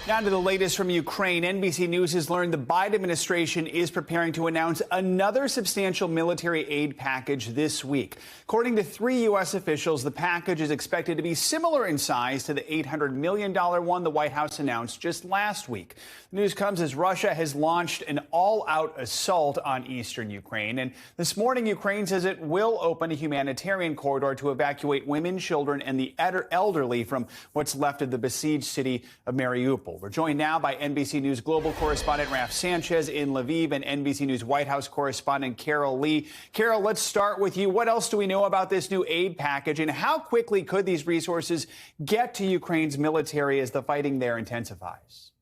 Now to the latest from Ukraine. NBC News has learned the Biden administration is preparing to announce another substantial military aid package this week. According to 3 U.S. officials, the package is expected to be similar in size to the $800 million one the White House announced just last week. The news comes as Russia has launched an all-out assault on eastern Ukraine. And this morning, Ukraine says it will open a humanitarian corridor to evacuate women, children, and the elderly from what's left of the besieged city of Mariupol. We're joined now by NBC News global correspondent Sanchez in Lviv and NBC News White House correspondent Carol Lee. Carol, let's start with you. What else do we know about this new aid package, and how quickly could these resources get to Ukraine's military as the fighting there intensifies?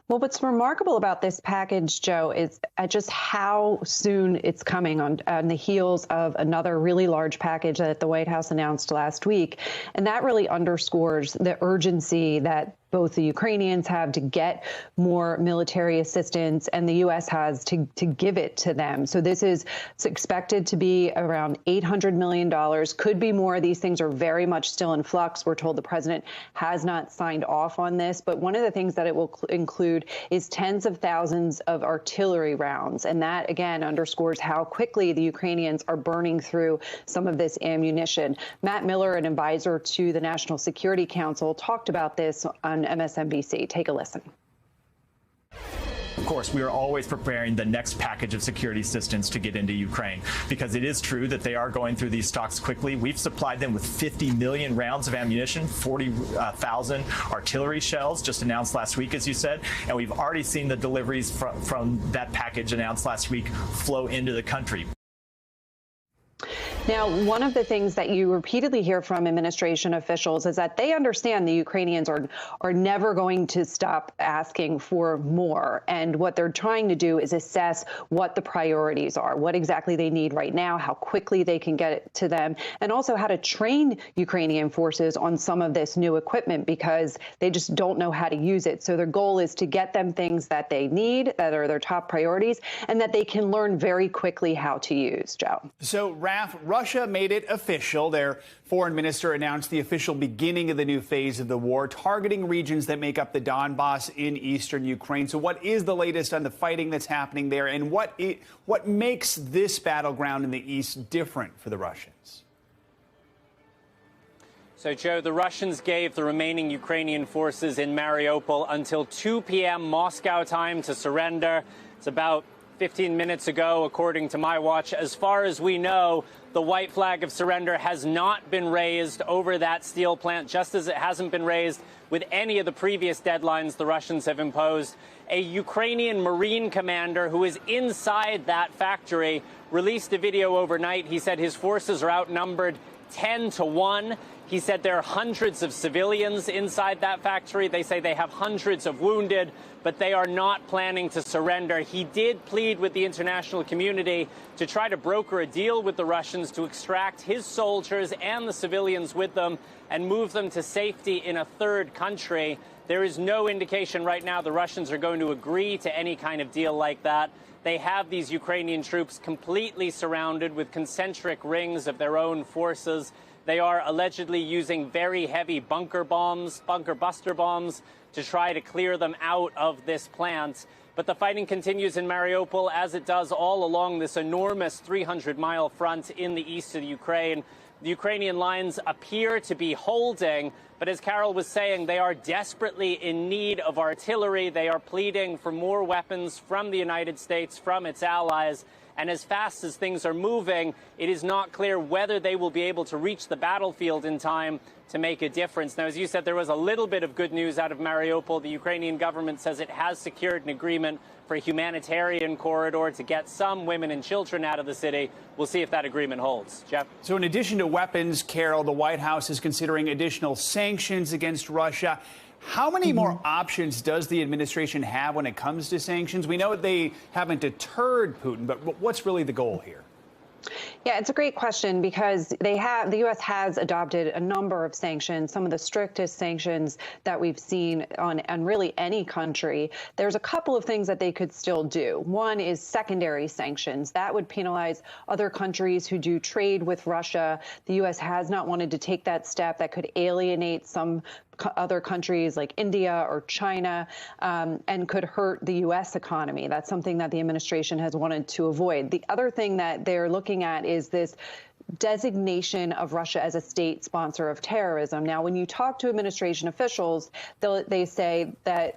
Well, what's remarkable about this package, Joe, is just how soon it's coming on the heels of another really large package that the White House announced last week. And that really underscores the urgency that both the Ukrainians have to get more military assistance and the U.S. has to give it to them. So this is expected to be around $800 million, could be more. These things are very much still in flux. We're told the president has not signed off on this. But one of the things that it will include is tens of thousands of artillery rounds. And that, again, underscores how quickly the Ukrainians are burning through some of this ammunition. Matt Miller, an advisor to the National Security Council, talked about this on MSNBC. Take a listen. Of course, we are always preparing the next package of security assistance to get into Ukraine, because it is true that they are going through these stocks quickly. We've supplied them with 50 million rounds of ammunition, 40,000 artillery shells, just announced last week, as you said, and we've already seen the deliveries from that package announced last week flow into the country. Now, one of the things that you repeatedly hear from administration officials is that they understand the Ukrainians are never going to stop asking for more. And what they're trying to do is assess what the priorities are, what exactly they need right now, how quickly they can get it to them, and also how to train Ukrainian forces on some of this new equipment, because they just don't know how to use it. So their goal is to get them things that they need, that are their top priorities, and that they can learn very quickly how to use, Joe. So, Russia made it official. Their foreign minister announced the official beginning of the new phase of the war, targeting regions that make up the Donbass in eastern Ukraine. So what is the latest on the fighting that's happening there, and what makes this battleground in the east different for the Russians? So, Joe, the Russians gave the remaining Ukrainian forces in Mariupol until 2 p.m. Moscow time to surrender. It's about 15 minutes ago, according to my watch. As far as we know, the white flag of surrender has not been raised over that steel plant, just as it hasn't been raised with any of the previous deadlines the Russians have imposed. A Ukrainian Marine commander who is inside that factory released a video overnight. He said his forces are outnumbered 10-1. He said there are hundreds of civilians inside that factory. They say they have hundreds of wounded, but they are not planning to surrender. He did plead with the international community to try to broker a deal with the Russians to extract his soldiers and the civilians with them and move them to safety in a third country. There is no indication right now the Russians are going to agree to any kind of deal like that. They have these Ukrainian troops completely surrounded with concentric rings of their own forces. They are allegedly using very heavy bunker buster bombs, to try to clear them out of this plant. But the fighting continues in Mariupol, as it does all along this enormous 300-mile front in the east of Ukraine. The Ukrainian lines appear to be holding, but as Carol was saying, they are desperately in need of artillery. They are pleading for more weapons from the United States, from its allies. And as fast as things are moving, it is not clear whether they will be able to reach the battlefield in time to make a difference. Now, as you said, there was a little bit of good news out of Mariupol. The Ukrainian government says it has secured an agreement for a humanitarian corridor to get some women and children out of the city. We'll see if that agreement holds. Jeff? So in addition to weapons, Carol, the White House is considering additional sanctions against Russia. How many more options does the administration have when it comes to sanctions? We know they haven't deterred Putin, but what's really the goal here? Yeah, it's a great question, because the U.S. has adopted a number of sanctions, some of the strictest sanctions that we've seen on really any country. There's a couple of things that they could still do. One is secondary sanctions. That would penalize other countries who do trade with Russia. The U.S. has not wanted to take that step. That could alienate some other countries like India or China, and could hurt the U.S. economy. That's something that the administration has wanted to avoid. The other thing that they're looking at is this designation of Russia as a state sponsor of terrorism. Now, when you talk to administration officials, they say that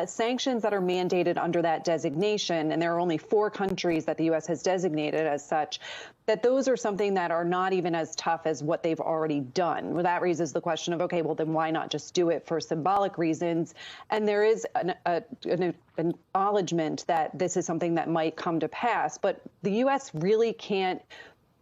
sanctions that are mandated under that designation, and there are only 4 countries that the U.S. has designated as such, that those are something that are not even as tough as what they've already done. Well, that raises the question of, okay, well, then why not just do it for symbolic reasons? And there is an acknowledgement that this is something that might come to pass, but the U.S. really can't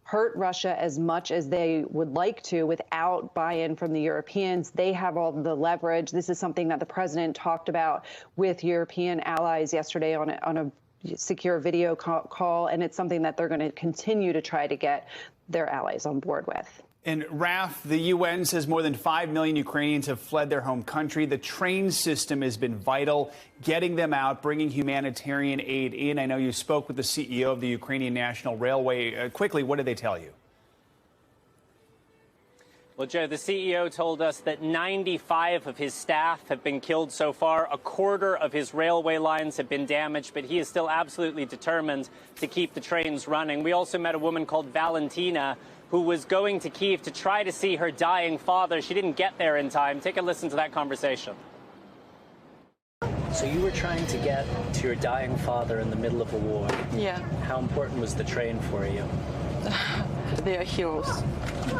hurt Russia as much as they would like to without buy-in from the Europeans. They have all the leverage. This is something that the president talked about with European allies yesterday on a secure video call, and it's something that they're going to continue to try to get their allies on board with. And Raf, the UN says more than 5 million Ukrainians have fled their home country. The train system has been vital, getting them out, bringing humanitarian aid in. I know you spoke with the CEO of the Ukrainian National Railway. Quickly, what did they tell you? Well, Joe, the CEO told us that 95 of his staff have been killed so far. A quarter of his railway lines have been damaged, but he is still absolutely determined to keep the trains running. We also met a woman called Valentina, who was going to Kyiv to try to see her dying father. She didn't get there in time. Take a listen to that conversation. So you were trying to get to your dying father in the middle of a war. Yeah. How important was the train for you? They are heroes.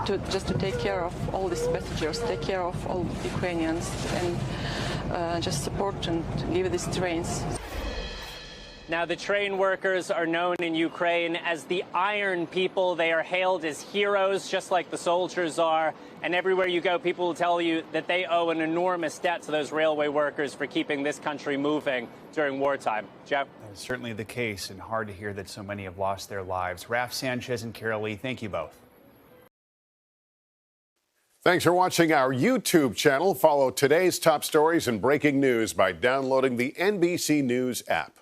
Just to take care of all these passengers, take care of all Ukrainians, and just support and give these trains. Now, the train workers are known in Ukraine as the Iron People. They are hailed as heroes, just like the soldiers are. And everywhere you go, people will tell you that they owe an enormous debt to those railway workers for keeping this country moving during wartime. Jeff? That is certainly the case, and hard to hear that so many have lost their lives. Raf Sanchez and Carol Lee, thank you both. Thanks for watching our YouTube channel. Follow today's top stories and breaking news by downloading the NBC News app.